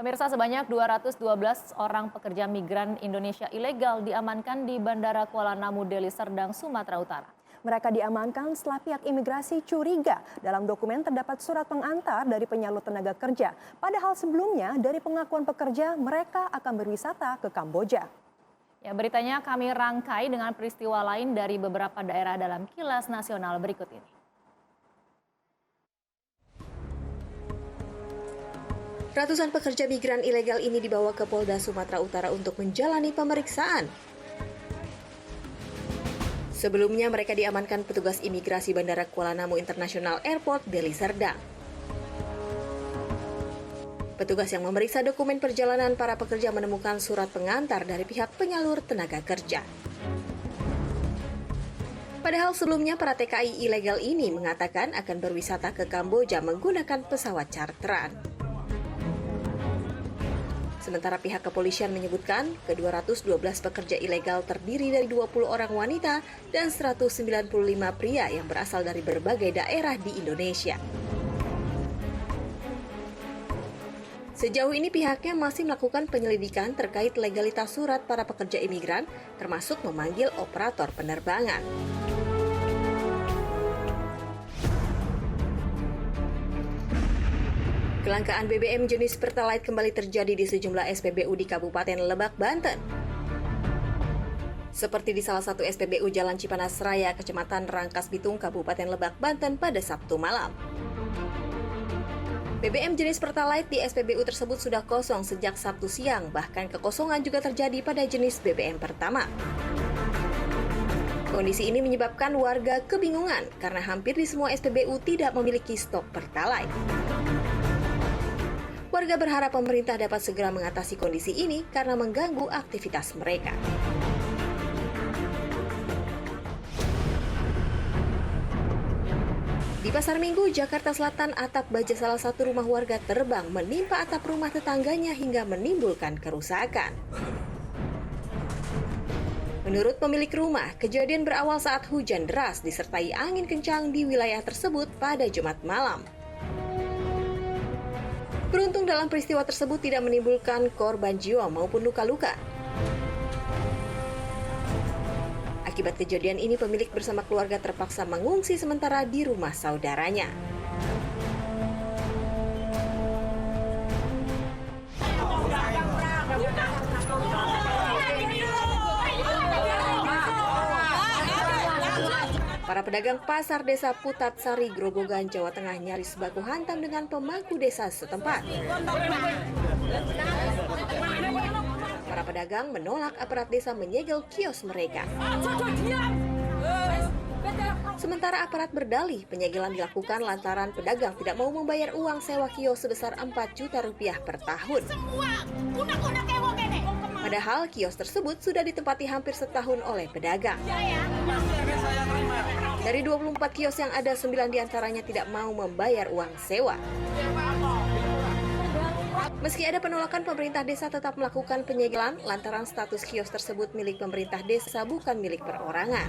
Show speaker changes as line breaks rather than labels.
Pemirsa, sebanyak 212 orang pekerja migran Indonesia ilegal diamankan di Bandara Kuala Namu, Deli Serdang, Sumatera Utara.
Mereka diamankan setelah pihak imigrasi curiga dalam dokumen terdapat surat pengantar dari penyalur tenaga kerja. Padahal sebelumnya dari pengakuan pekerja mereka akan berwisata ke Kamboja.
Ya, beritanya kami rangkai dengan peristiwa lain dari beberapa daerah dalam Kilas Nasional berikut ini.
Ratusan pekerja migran ilegal ini dibawa ke Polda Sumatera Utara untuk menjalani pemeriksaan. Sebelumnya mereka diamankan petugas imigrasi Bandara Kuala Namu International Airport, Deli Serdang. Petugas yang memeriksa dokumen perjalanan para pekerja menemukan surat pengantar dari pihak penyalur tenaga kerja. Padahal sebelumnya para TKI ilegal ini mengatakan akan berwisata ke Kamboja menggunakan pesawat charteran. Sementara pihak kepolisian menyebutkan ke-212 pekerja ilegal terdiri dari 20 orang wanita dan 195 pria yang berasal dari berbagai daerah di Indonesia. Sejauh ini pihaknya masih melakukan penyelidikan terkait legalitas surat para pekerja imigran, termasuk memanggil operator penerbangan. Kelangkaan BBM jenis Pertalite kembali terjadi di sejumlah SPBU di Kabupaten Lebak, Banten. Seperti di salah satu SPBU Jalan Cipanas Raya, Kecamatan Rangkas Bitung, Kabupaten Lebak, Banten pada Sabtu malam. BBM jenis Pertalite di SPBU tersebut sudah kosong sejak Sabtu siang, bahkan kekosongan juga terjadi pada jenis BBM pertama. Kondisi ini menyebabkan warga kebingungan karena hampir di semua SPBU tidak memiliki stok Pertalite. Warga berharap pemerintah dapat segera mengatasi kondisi ini karena mengganggu aktivitas mereka. Di Pasar Minggu, Jakarta Selatan, atap baja salah satu rumah warga terbang menimpa atap rumah tetangganya hingga menimbulkan kerusakan. Menurut pemilik rumah, kejadian berawal saat hujan deras disertai angin kencang di wilayah tersebut pada Jumat malam. Beruntung dalam peristiwa tersebut tidak menimbulkan korban jiwa maupun luka-luka. Akibat kejadian ini, pemilik bersama keluarga terpaksa mengungsi sementara di rumah saudaranya. Para pedagang pasar desa Putat Sari, Grobogan, Jawa Tengah nyaris baku hantam dengan pemangku desa setempat. Para pedagang menolak aparat desa menyegel kios mereka. Sementara aparat berdalih penyegelan dilakukan lantaran pedagang tidak mau membayar uang sewa kios sebesar 4 juta rupiah per tahun. Padahal kios tersebut sudah ditempati hampir setahun oleh pedagang. Dari 24 kios yang ada, 9 diantaranya tidak mau membayar uang sewa. Meski ada penolakan, pemerintah desa tetap melakukan penyegelan lantaran status kios tersebut milik pemerintah desa, bukan milik perorangan.